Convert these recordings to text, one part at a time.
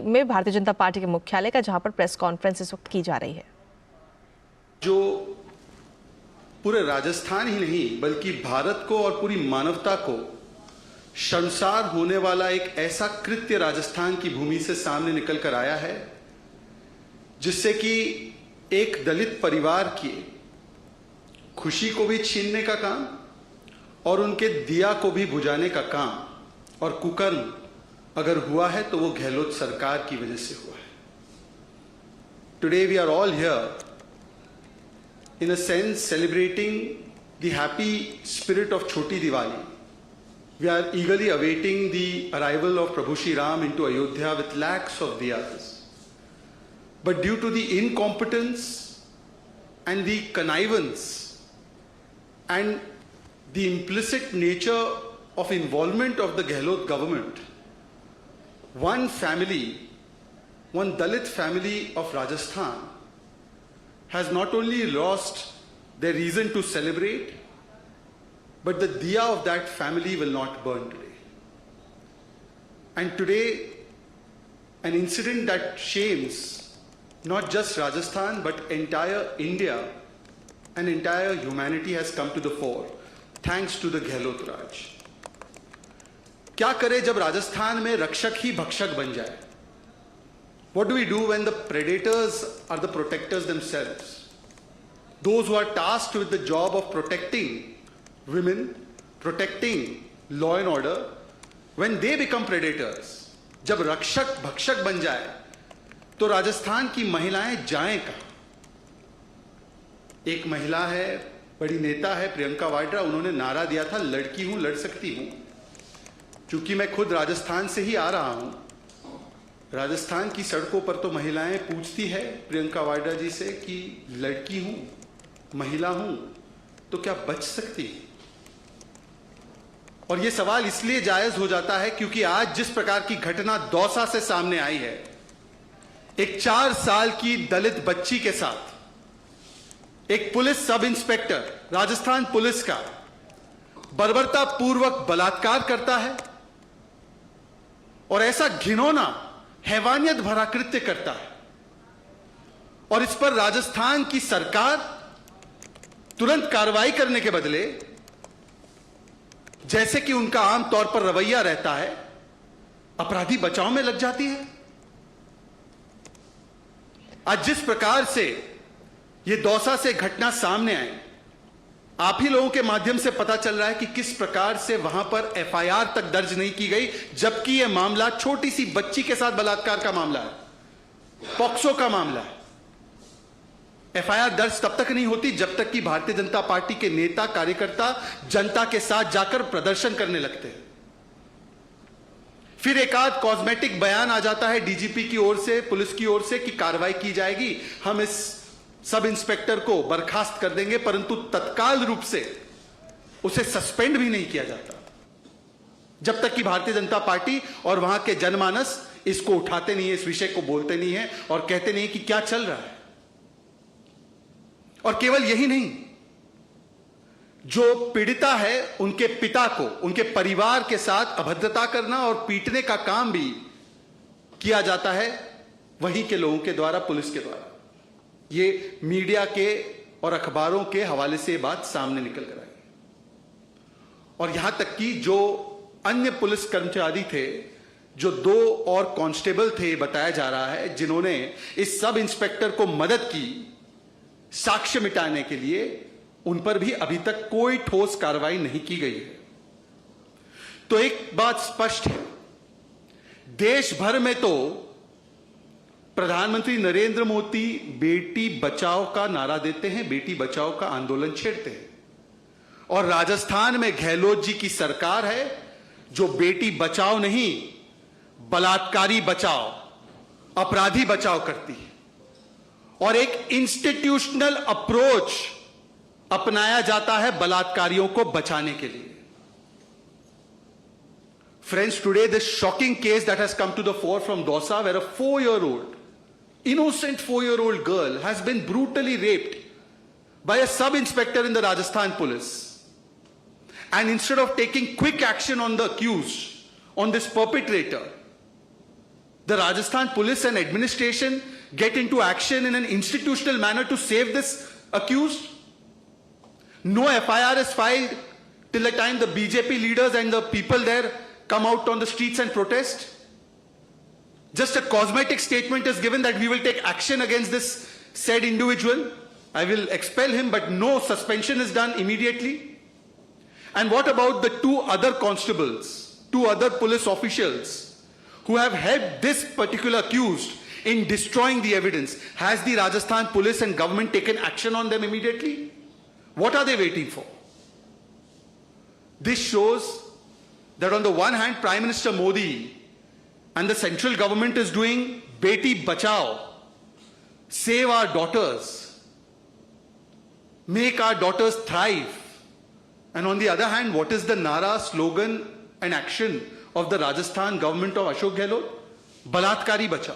में भारतीय जनता पार्टी के मुख्यालय का, जहां पर प्रेस कॉन्फ्रेंस इस वक्त की जा रही है। जो पूरे राजस्थान ही नहीं बल्कि भारत को और पूरी मानवता को शर्मसार होने वाला एक ऐसा कृत्य राजस्थान की भूमि से सामने निकल कर आया है, जिससे कि एक दलित परिवार की खुशी को भी छीनने का काम और उनके दिया को भी बुझाने का काम और कुकर्म अगर हुआ है तो वो गहलोत सरकार की वजह से हुआ है। Today we are all here in a sense celebrating the happy spirit of Choti Diwali. We are eagerly awaiting the arrival of Prabhu Shri Ram into Ayodhya with lakhs of diyas. But due to the incompetence and the connivance and the implicit nature of involvement of the Gehlot government, one family, one Dalit family of Rajasthan has not only lost their reason to celebrate, but the diya of that family will not burn today. And today, an incident that shames not just Rajasthan, but entire India and entire humanity has come to the fore, thanks to the Gehlot Raj. क्या करे जब राजस्थान में रक्षक ही भक्षक बन जाए? What do we do when the predators are the protectors themselves? Those who are tasked with the job of protecting women, protecting law and order, when they become predators, जब रक्षक भक्षक बन जाए तो राजस्थान की महिलाएं जाएं कहां? एक महिला है, बड़ी नेता है प्रियंका वाड्रा, उन्होंने नारा दिया था लड़की हूं लड़ सकती हूं। चूंकि मैं खुद राजस्थान से ही आ रहा हूं, राजस्थान की सड़कों पर तो महिलाएं पूछती है प्रियंका वाड्रा जी से कि लड़की हूं, महिला हूं, तो क्या बच सकती है? और यह सवाल इसलिए जायज हो जाता है क्योंकि आज जिस प्रकार की घटना दौसा से सामने आई है, एक 4 साल की दलित बच्ची के साथ एक police sub inspector Rajasthan police का बर्बरता पूर्वक बलात्कार करता है और ऐसा घिनौना हैवानियत भरा कृत्य करता है, और इस पर राजस्थान की सरकार तुरंत कार्रवाई करने के बदले, जैसे कि उनका आमतौर पर रवैया रहता है, अपराधी बचाव में लग जाती है। आज जिस प्रकार से यह दौसा से घटना सामने आई, आप ही लोगों के माध्यम से पता चल रहा है कि किस प्रकार से वहां पर एफआईआर तक दर्ज नहीं की गई, जबकि यह मामला छोटी सी बच्ची के साथ बलात्कार का मामला है, पॉक्सो का मामला है। एफआईआर दर्ज तब तक नहीं होती जब तक कि भारतीय जनता पार्टी के नेता कार्यकर्ता जनता के साथ जाकर प्रदर्शन करने लगते हैं। फिर एक आध कॉस्मेटिक बयान आ जाता है डीजीपी की ओर से, पुलिस की ओर से कि कार्रवाई की जाएगी, हम इस सब इंस्पेक्टर को बर्खास्त कर देंगे, परंतु तत्काल रूप से उसे सस्पेंड भी नहीं किया जाता जब तक कि भारतीय जनता पार्टी और वहां के जनमानस इसको उठाते नहीं है, इस विषय को बोलते नहीं है और कहते नहीं कि क्या चल रहा है। और केवल यही नहीं, जो पीड़िता है उनके पिता को, उनके परिवार के साथ अभद्रता करना और पीटने का काम भी किया जाता है वहीं के लोगों के द्वारा, पुलिस के द्वारा। ये मीडिया के और अखबारों के हवाले से बात सामने निकल कर आई, और यहां तक कि जो अन्य पुलिस कर्मचारी थे, जो 2 और कांस्टेबल थे, बताया जा रहा है, जिन्होंने इस सब इंस्पेक्टर को मदद की साक्ष्य मिटाने के लिए, उन पर भी अभी तक कोई ठोस कार्रवाई नहीं की गई है। तो एक बात स्पष्ट है, देश भर में तो प्रधानमंत्री नरेंद्र मोदी बेटी बचाओ का नारा देते हैं, बेटी बचाओ का आंदोलन छेड़ते हैं, और राजस्थान में गहलोत जी की सरकार है जो बेटी बचाओ नहीं, बलात्कारी बचाओ, अपराधी बचाओ करती है, और एक इंस्टीट्यूशनल अप्रोच अपनाया जाता है बलात्कारियों को बचाने के लिए। Friends, today this shocking case that has come to the fore from Dausa, where a 4-year-old, innocent 4-year-old girl has been brutally raped by a sub-inspector in the Rajasthan police. And instead of taking quick action on the accused, on this perpetrator, the Rajasthan police and administration get into action in an institutional manner to save this accused? No FIR is filed till the time the BJP leaders and the people there come out on the streets and protest. Just a cosmetic statement is given that we will take action against this said individual. I will expel him, but no suspension is done immediately. And what about the two other constables, two other police officials who have helped this particular accused in destroying the evidence? Has the Rajasthan police and government taken action on them immediately? What are they waiting for? This shows that on the one hand, Prime Minister Modi and the central government is doing Beti Bachao, save our daughters, make our daughters thrive. And on the other hand, what is the Nara, slogan and action of the Rajasthan government of Ashok Gehlot? Balatkari bachao,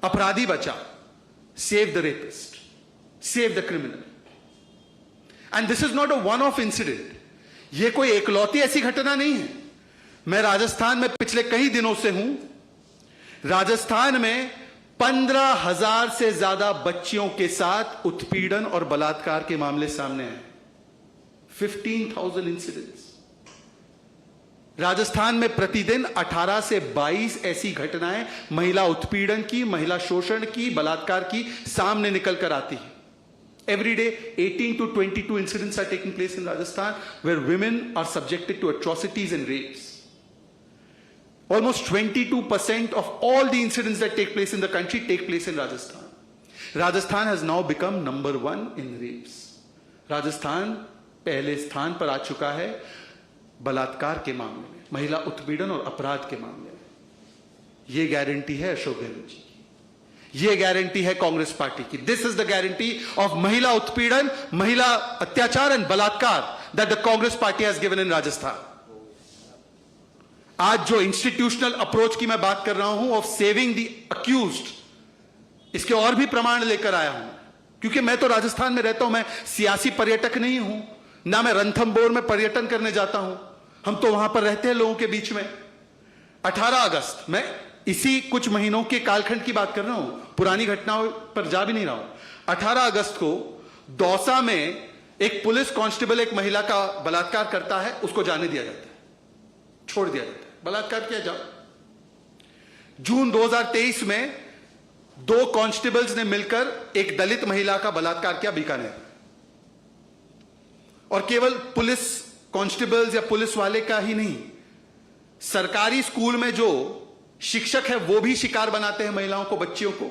Apradhi bachao, save the rapist, save the criminal. And this is not a one-off incident. ये कोई एकलौती ऐसी घटना नहीं है. मैं राजस्थान में पिछले कई दिनों से हूं. राजस्थान में 15,000 से ज्यादा बच्चियों के साथ उत्पीड़न और बलात्कार के मामले सामने आए. 15,000 इंसिडेंट्स. राजस्थान में प्रतिदिन 18 से 22 ऐसी घटनाएं महिला उत्पीड़न की, महिला शोषण की, बलात्कार की सामने निकल कर आती है. Every day, 18 to 22 incidents are taking place in Rajasthan where women are subjected to atrocities and rapes. Almost 22% of all the incidents that take place in the country take place in Rajasthan. Rajasthan has now become number 1 in rapes. Rajasthan पहले स्थान पर आ चुका है बलात्कार के मामले में, महिला उत्पीड़न और अपराध के मामले में. यह गारंटी है अशोक गहलोत जी. ये गारंटी है कांग्रेस पार्टी की. This is the guarantee of महिला उत्पीड़न, महिला अत्याचार एंड बलात्कार that the Congress party has given in Rajasthan. आज जो इंस्टीट्यूशनल अप्रोच की मैं बात कर रहा हूं ऑफ सेविंग द अक्यूज्ड, इसके और भी प्रमाण लेकर आया हूं. क्योंकि मैं तो राजस्थान में रहता हूं, मैं सियासी पर्यटक नहीं हूं, ना मैं रणथंबोर में पर्यटन करने जाता हूं. हम तो वहां पर रहते हैं लोगों के बीच में. 18 अगस्त, मैं इसी कुछ महीनों के कालखंड की बात कर रहा हूं, पुरानी घटनाओं पर जा भी नहीं रहा हूं. 18 अगस्त को दौसा में एक पुलिस कांस्टेबल एक महिला का बलात्कार करता है, उसको जाने दिया जाता है, छोड़ दिया जाता है. बलात्कार किया जाओ. जून 2023 में 2 कांस्टेबल्स ने मिलकर एक दलित महिला का बलात्कार किया बीकानेर. और केवल पुलिस कांस्टेबल्स या पुलिस वाले का ही नहीं, सरकारी स्कूल में जो शिक्षक है वो भी शिकार बनाते हैं महिलाओं को, बच्चियों को.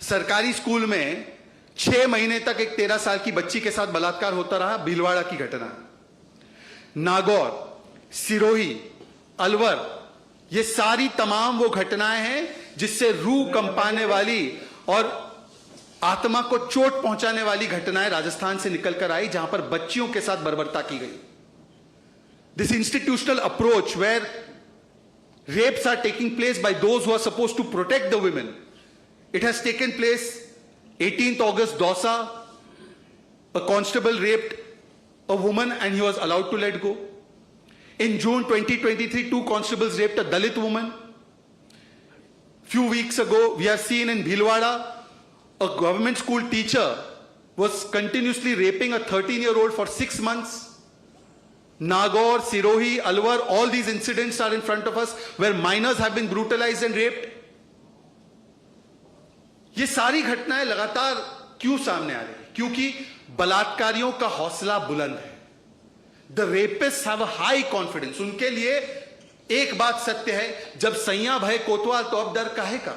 सरकारी स्कूल में 6 महीने तक एक 13 साल की बच्ची के साथ बलात्कार होता रहा. भीलवाड़ा की घटना. नागौर, सिरोही, अलवर, ये सारी तमाम वो घटनाएं हैं जिससे रूह कंपाने वाली और आत्मा को चोट पहुंचाने वाली घटनाएं राजस्थान से निकलकर आई, जहां पर बच्चियों के साथ बर्बरता की गई. This institutional approach where rapes are taking place by those who are supposed to protect the women. It has taken place 18th August, Dausa. A constable raped a woman and he was allowed to let go. In June 2023, 2 constables raped a Dalit woman. Few weeks ago, we have seen in Bhilwara, a government school teacher was continuously raping a 13-year-old for 6 months. Nagaur, Sirohi, Alwar, all these incidents are in front of us where minors have been brutalized and raped. ये सारी घटनाएं लगातार क्यों सामने आ रही है? क्योंकि बलात्कारियों का हौसला बुलंद है. The rapists have a high confidence. उनके लिए एक बात सत्य है, जब सैया भय कोतवाल तो अब डर काहे का.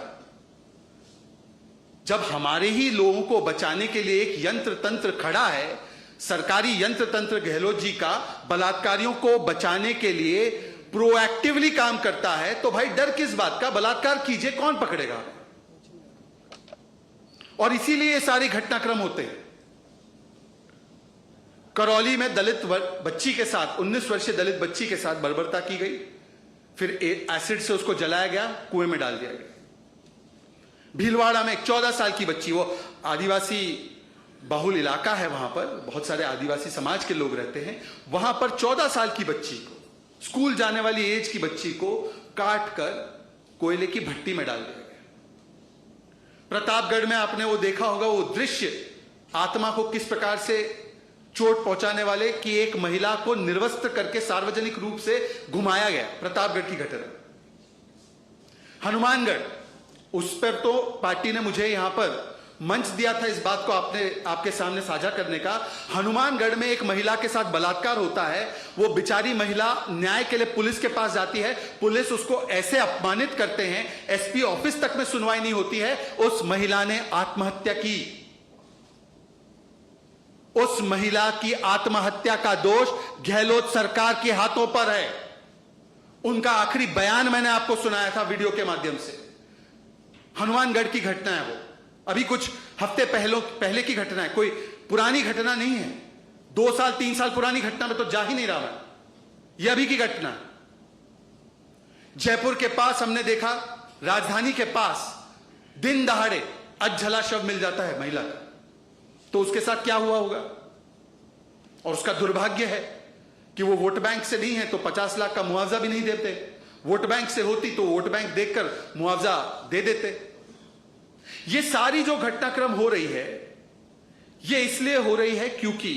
जब हमारे ही लोगों को बचाने के लिए एक यंत्र तंत्र खड़ा है, सरकारी यंत्र तंत्र गहलोत जी का बलात्कारियों को बचाने के लिए प्रोएक्टिवली काम करता है, तो भाई डर किस बात का. बलात्कार कीजिए, कौन पकड़ेगा. और इसीलिए ये सारे घटनाक्रम होते हैं. करौली में दलित बच्ची के साथ, 19 वर्षीय दलित बच्ची के साथ बर्बरता की गई, फिर एसिड से उसको जलाया गया, कुएं में डाल दिया गया. भीलवाड़ा में एक 14 साल की बच्ची, वो आदिवासी बहुल इलाका है, वहां पर बहुत सारे आदिवासी समाज के लोग रहते हैं, वहां पर 14 साल की बच्ची को, स्कूल जाने वाली एज की बच्ची को काट कर कोयले की भट्टी में डाल दिया गया। प्रतापगढ़ में आपने वो देखा होगा, वो दृश्य, आत्मा को किस प्रकार से चोट पहुंचाने वाले कि एक महिला को निर्वस्त्र करके सार्वजनिक रूप से घुमाया गया, प्रतापगढ़ की घटना। हनुमानगढ़, उस पर तो पार्टी ने मुझे यहां पर मंच दिया था इस बात को आपके सामने साझा करने का। हनुमानगढ़ में एक महिला के साथ बलात्कार होता है, वो बेचारी महिला न्याय के लिए पुलिस के पास जाती है, पुलिस उसको ऐसे अपमानित करते हैं, एसपी ऑफिस तक में सुनवाई नहीं होती है, उस महिला ने आत्महत्या की। उस महिला की आत्महत्या का दोष गहलोत सरकार के हाथों पर है। उनका आखिरी बयान मैंने आपको सुनाया था वीडियो के माध्यम से। हनुमानगढ़ की घटना है वो, अभी कुछ हफ्ते पहले की घटना है, कोई पुरानी घटना नहीं है। 2 साल 3 साल पुरानी घटना में तो जा ही नहीं रहा मैं, यह अभी की घटना है। जयपुर के पास हमने देखा, राजधानी के पास दिन दहाड़े अधजला शव मिल जाता है महिला का, तो उसके साथ क्या हुआ होगा। और उसका दुर्भाग्य है कि वो वोट बैंक से नहीं है तो 50 लाख का मुआवजा भी नहीं देते, वोट बैंक से होती तो वोट बैंक देखकर मुआवजा दे देते। ये सारी जो घटनाक्रम हो रही है, ये इसलिए हो रही है क्योंकि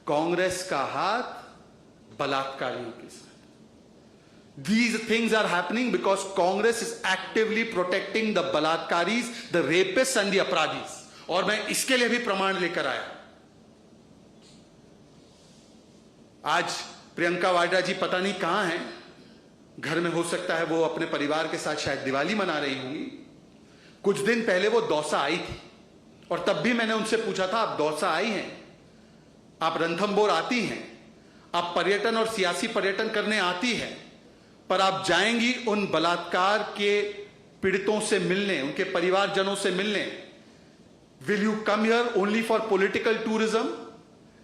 कांग्रेस का हाथ बलात्कारियों के साथ। These things are happening because Congress is actively protecting the बलात्कारीज, the rapists and the अपराधीज। और मैं इसके लिए भी प्रमाण लेकर आया। आज प्रियंका वाड्रा जी पता नहीं कहां हैं, घर में हो सकता है, वो अपने परिवार के साथ शायद दिवाली मना रही होंगी। कुछ दिन पहले वो दौसा आई थी और तब भी मैंने उनसे पूछा था, आप दौसा आई हैं, आप रणथंभौर आती हैं, आप पर्यटन और सियासी पर्यटन करने आती हैं, पर आप जाएंगी उन बलात्कार के पीड़ितों से मिलने, उनके परिवारजनों से मिलने? Will you come here only for political tourism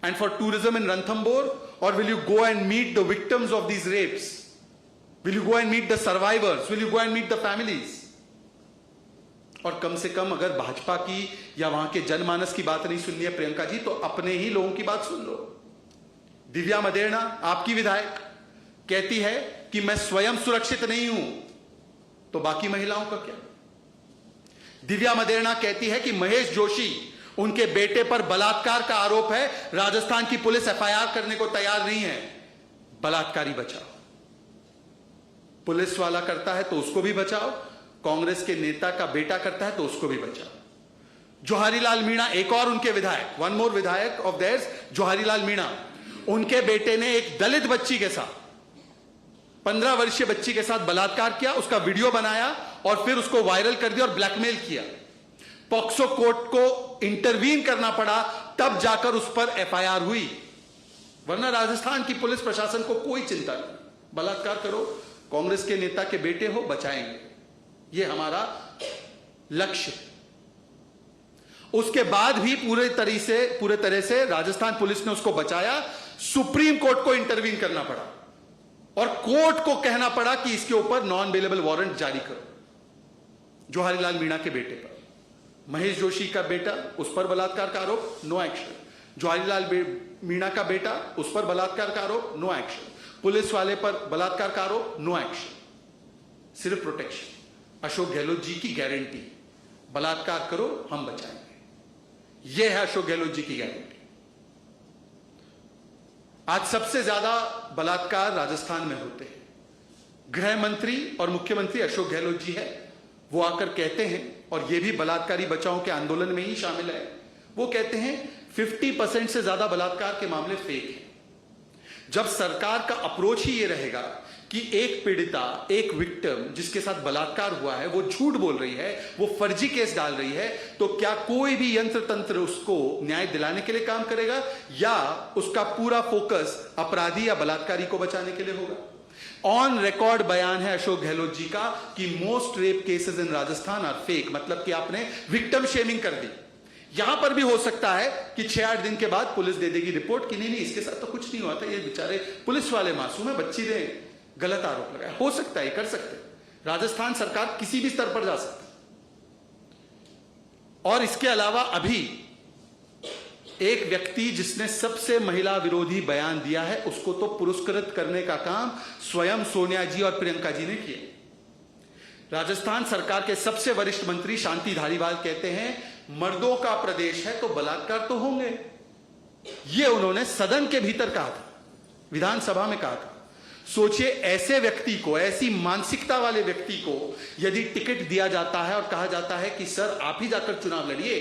and for tourism in Ranthambore, or will you go and meet the victims of these rapes? Will you go and meet the survivors? Will you go and meet the families? और कम से कम अगर भाजपा की या वहां के जनमानस की बात नहीं सुननी है प्रियंका जी, तो अपने ही लोगों की बात सुन लो। दिव्या मदेरणा, आपकी विधायक, कहती है कि मैं स्वयं सुरक्षित नहीं हूं, तो बाकी महिलाओं का क्या? दिव्या मदेरणा कहती है कि महेश जोशी, उनके बेटे पर बलात्कार का आरोप है, राजस्थान की पुलिस एफआईआर करने को तैयार नहीं है, बलात्कारी बचाओ। पुलिस वाला करता है तो उसको भी बचाओ, कांग्रेस के नेता का बेटा करता है तो उसको भी बचाओ। जोहारीलाल मीणा, एक और उनके विधायक, वन मोर विधायक ऑफ देयर्स, जोहारीलाल मीणा, उनके बेटे ने एक दलित बच्ची के साथ, 15 वर्षीय बच्ची के साथ बलात्कार किया, उसका वीडियो बनाया और फिर उसको वायरल कर दिया और ब्लैकमेल किया। पॉक्सो कोर्ट को इंटरवीन करना पड़ा, तब जाकर उस पर एफआईआर हुई, वरना राजस्थान की पुलिस प्रशासन को कोई चिंता नहीं। बलात्कार करो, कांग्रेस के नेता के बेटे हो, बचाएंगे, यह हमारा लक्ष्य। उसके बाद भी पूरे तरह से राजस्थान पुलिस ने उसको बचाया। सुप्रीम कोर्ट को इंटरवीन करना पड़ा और कोर्ट को कहना पड़ा कि इसके ऊपर नॉन बेलेबल वारंट जारी करो। जोहारीलाल मीणा के बेटे पर, महेश जोशी का बेटा, उस पर बलात्कार का आरोप, नो एक्शन। जोहारीलाल मीणा का बेटा, उस पर बलात्कार का आरोप, नो एक्शन। पुलिस वाले पर बलात्कार का आरोप, नो एक्शन, सिर्फ प्रोटेक्शन। अशोक गहलोत जी की गारंटी, बलात्कार करो हम बचाएंगे, यह है अशोक गहलोत जी की गारंटी। आज सबसे ज्यादा बलात्कार राजस्थान में होते हैं। गृह मंत्री और मुख्यमंत्री अशोक गहलोत जी है, वो आकर कहते हैं, और ये भी बलात्कारी बचाओ के आंदोलन में ही शामिल है, वो कहते हैं 50% से ज्यादा बलात्कार के मामले फेक हैं। जब सरकार का अप्रोच ही ये रहेगा कि एक पीड़िता, एक विक्टिम जिसके साथ बलात्कार हुआ है, वो झूठ बोल रही है, वो फर्जी केस डाल रही है, तो क्या कोई भी यंत्र तंत्र उसको न्याय दिलाने के लिए काम करेगा, या उसका पूरा फोकस अपराधी या बलात्कारी को बचाने के लिए होगा? ऑन रिकॉर्ड बयान है अशोक गहलोत जी का कि most rape cases in Rajasthan are fake, मतलब कि आपने विक्टिम शेमिंग कर दी। यहां पर भी हो सकता है कि 6-8 दिन के बाद पुलिस दे देगी रिपोर्ट कि नहीं इसके साथ तो कुछ नहीं हुआ था, ये बेचारे पुलिस वाले मासूम है, बच्ची ने गलत आरोप लगाया। हो सकता है, कर सकते, राजस्थान सरकार किसी भी स्तर पर जा सकती। और इसके अलावा अभी एक व्यक्ति जिसने सबसे महिला विरोधी बयान दिया है, उसको तो पुरस्कृत करने का काम स्वयं सोनिया जी और प्रियंका जी ने किया। राजस्थान सरकार के सबसे वरिष्ठ मंत्री शांति धारीवाल कहते हैं मर्दों का प्रदेश है तो बलात्कार तो होंगे। यह उन्होंने सदन के भीतर कहा था, विधानसभा में कहा था। सोचिए, ऐसे व्यक्ति को, ऐसी मानसिकता वाले व्यक्ति को यदि टिकट दिया जाता है और कहा जाता है कि सर आप ही जाकर चुनाव लड़िए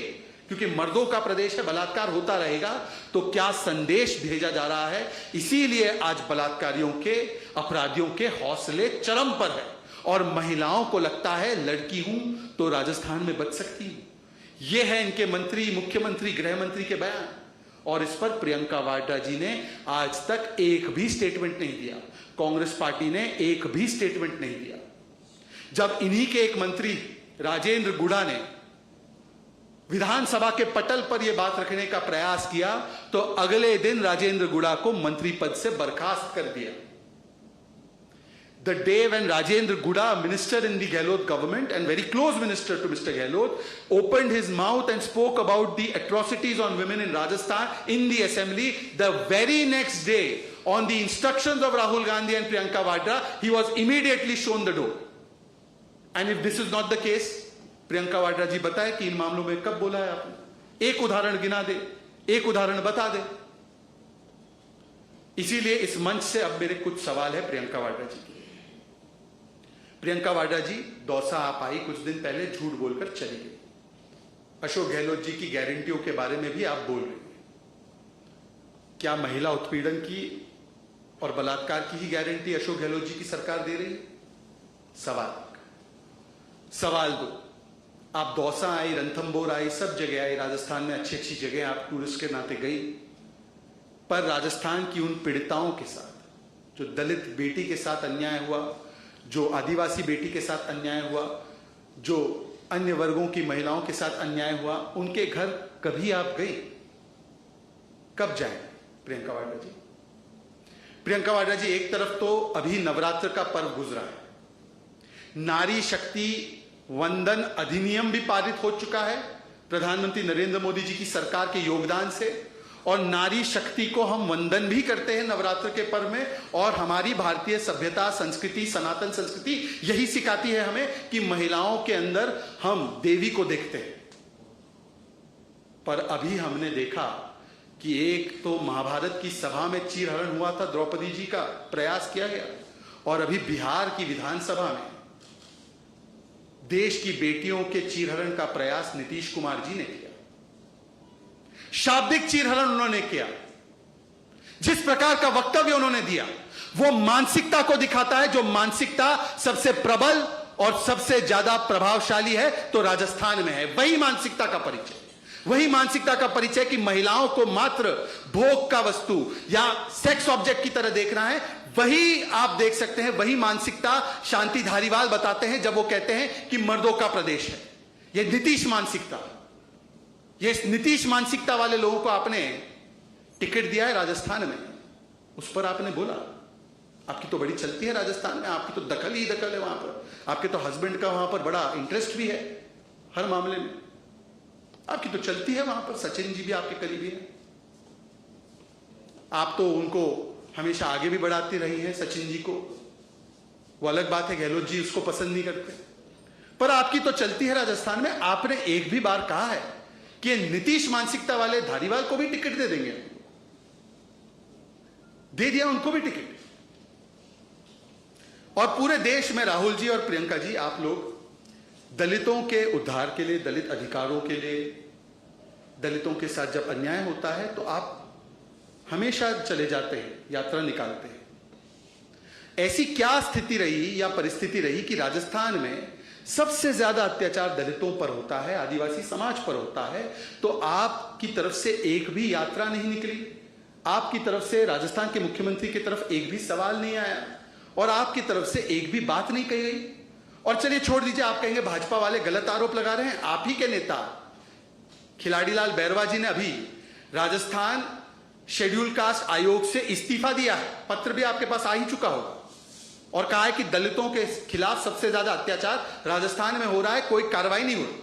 क्योंकि मर्दों का प्रदेश है, बलात्कार होता रहेगा, तो क्या संदेश भेजा जा रहा है। इसीलिए आज बलात्कारियों के, अपराधियों के हौसले चरम पर है और महिलाओं को लगता है लड़की हूं तो राजस्थान में बच सकती हूं। यह है इनके मंत्री, मुख्यमंत्री, गृह मंत्री के बयान। और इस पर प्रियंका वाड्रा जी ने आज तक एक भी स्टेटमेंट नहीं दिया, कांग्रेस पार्टी ने एक भी स्टेटमेंट नहीं दिया। जब इन्हीं के एक मंत्री राजेंद्र गुड़ा ने विधानसभा के पटल पर यह बात रखने का प्रयास किया तो अगले दिन राजेंद्र गुड़ा को मंत्री पद से बर्खास्त कर दिया। The day when Rajendra Guda, minister in the Gehlot government and very close minister to Mr. Gehlot, opened his mouth and spoke about the atrocities on women in Rajasthan in the assembly, the very next day, on the instructions of Rahul Gandhi and Priyanka Vadra, he was immediately shown the door. And if this is not the case, Priyanka Vadra जी बताए कि इन मामलों में कब बोला है आपने, एक उदाहरण गिना दे, एक उदाहरण बता दे। इसीलिए इस मंच से अब मेरे कुछ सवाल है प्रियंका वाड्रा जी के। प्रियंका वाड्रा जी, दौसा आप आई, कुछ दिन पहले झूठ बोलकर चली गई। अशोक गहलोत जी की गारंटियों के बारे में भी आप बोल रहे हैं। क्या महिला उत्पीड़न की और बलात्कार की ही गारंटी अशोक गहलोत जी की सरकार दे रही है? सवाल दो, आप दौसा आई, रणथंभौर आई, सब जगह आई, राजस्थान में अच्छी अच्छी जगह आप टूरिस्ट के नाते गई, पर राजस्थान की उन पीड़िताओं के साथ, जो दलित बेटी के साथ अन्याय हुआ, जो आदिवासी बेटी के साथ अन्याय हुआ, जो अन्य वर्गों की महिलाओं के साथ अन्याय हुआ, उनके घर कभी आप गई? कब जाएं प्रियंका वाड्रा जी? प्रियंका वाड्रा जी, एक तरफ तो अभी नवरात्र का पर्व गुजरा है, नारी शक्ति वंदन अधिनियम भी पारित हो चुका है प्रधानमंत्री नरेंद्र मोदी जी की सरकार के योगदान से, और नारी शक्ति को हम वंदन भी करते हैं नवरात्र के पर्व में। और हमारी भारतीय सभ्यता, संस्कृति, सनातन संस्कृति यही सिखाती है हमें कि महिलाओं के अंदर हम देवी को देखते हैं। पर अभी हमने देखा कि एक तो महाभारत की सभा में चीरहरण हुआ था, द्रौपदी जी का प्रयास किया गया, और अभी बिहार की विधानसभा में देश की बेटियों के चीरहरण का प्रयास नीतीश कुमार जी ने किया। शाब्दिक चीरहरण उन्होंने किया। जिस प्रकार का वक्तव्य उन्होंने दिया वो मानसिकता को दिखाता है, जो मानसिकता सबसे प्रबल और सबसे ज्यादा प्रभावशाली है तो राजस्थान में है। वही मानसिकता का परिचय, वही मानसिकता का परिचय कि महिलाओं को मात्र भोग का वस्तु या सेक्स ऑब्जेक्ट की तरह देखना है। वही आप देख सकते हैं, वही मानसिकता शांति धारीवाल बताते हैं जब वो कहते हैं कि मर्दों का प्रदेश है। यह नीतीश मानसिकता, ये नीतीश मानसिकता वाले लोगों को आपने टिकट दिया है राजस्थान में, उस पर आपने बोला आपकी तो बड़ी चलती है राजस्थान में, आपकी तो दखल ही दखल है वहां पर, आपके तो हस्बैंड का वहां पर बड़ा इंटरेस्ट भी है हर मामले में, आपकी तो चलती है वहां पर, सचिन जी भी आपके करीबी हैं, आप तो उनको हमेशा आगे भी बढ़ाती रही हैं सचिन जी को। वो अलग बात है गहलोत जी उसको पसंद नहीं करते, पर आपकी तो चलती है राजस्थान में। आपने एक भी बार कहा है कि नीतीश मानसिकता वाले धारीवाल को भी टिकट दे देंगे? दे दिया उनको भी टिकट। और पूरे देश में राहुल जी और प्रियंका जी, आप लोग दलितों के उद्धार के लिए, दलित अधिकारों के लिए, दलितों के साथ जब अन्याय होता है तो आप हमेशा चले जाते हैं, यात्रा निकालते हैं। ऐसी क्या स्थिति रही या परिस्थिति रही कि राजस्थान में सबसे ज्यादा अत्याचार दलितों पर होता है, आदिवासी समाज पर होता है, तो आपकी तरफ से एक भी यात्रा नहीं निकली, आपकी तरफ से राजस्थान के मुख्यमंत्री की तरफ एक भी सवाल नहीं आया, और आपकी तरफ से एक भी बात नहीं कही गई। और चलिए छोड़ दीजिए, आप कहेंगे भाजपा वाले गलत आरोप लगा रहे हैं। आप ही के नेता खिलाड़ीलाल बैरवा जी ने अभी राजस्थान शेड्यूल कास्ट आयोग से इस्तीफा दिया है, पत्र भी आपके पास आ ही चुका होगा, और कहा है कि दलितों के खिलाफ सबसे ज्यादा अत्याचार राजस्थान में हो रहा है, कोई कार्रवाई नहीं हो रही।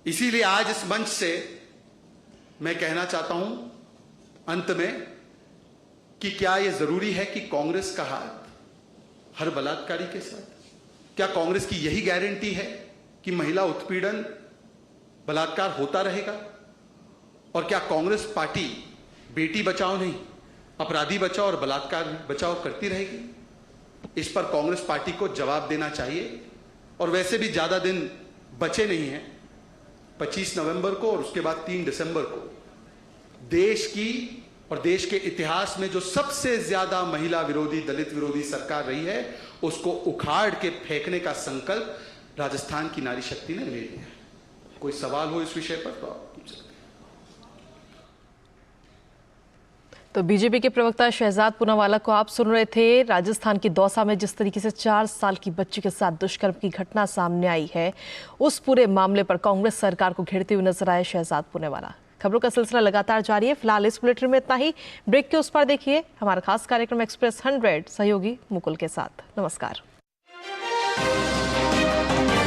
इसीलिए आज इस मंच से मैं कहना चाहता हूं अंत में कि क्या यह जरूरी है कि कांग्रेस का हाथ हर बलात्कारी के साथ, क्या कांग्रेस की यही गारंटी है कि महिला उत्पीड़न बलात्कार होता रहेगा? और क्या कांग्रेस पार्टी बेटी बचाओ नहीं, अपराधी बचाओ और बलात्कार बचाओ करती रहेगी? इस पर कांग्रेस पार्टी को जवाब देना चाहिए। और वैसे भी ज्यादा दिन बचे नहीं हैं। 25 नवंबर को और उसके बाद 3 दिसंबर को देश की और देश के इतिहास में जो सबसे ज्यादा महिला विरोधी, दलित विरोधी सरकार रही है, उसको उखाड़ के फेंकने का संकल्प राजस्थान की नारी शक्ति ने ले लिया है। कोई सवाल हो इस विषय पर तो आप पूछ सकते हैं। तो बीजेपी के प्रवक्ता शहजाद पूनावाला को आप सुन रहे थे। राजस्थान की दौसा में जिस तरीके से 4 साल की बच्ची के साथ दुष्कर्म की घटना सामने आई है, उस पूरे मामले पर कांग्रेस सरकार को घेरते हुए नजर आए शहजाद पूनावाला। खबरों का सिलसिला लगातार जारी है। फिलहाल इस बुलेटिन में इतना ही। ब्रेक के उस पर देखिए हमारा खास कार्यक्रम एक्सप्रेस 100 सहयोगी मुकुल के साथ। नमस्कार।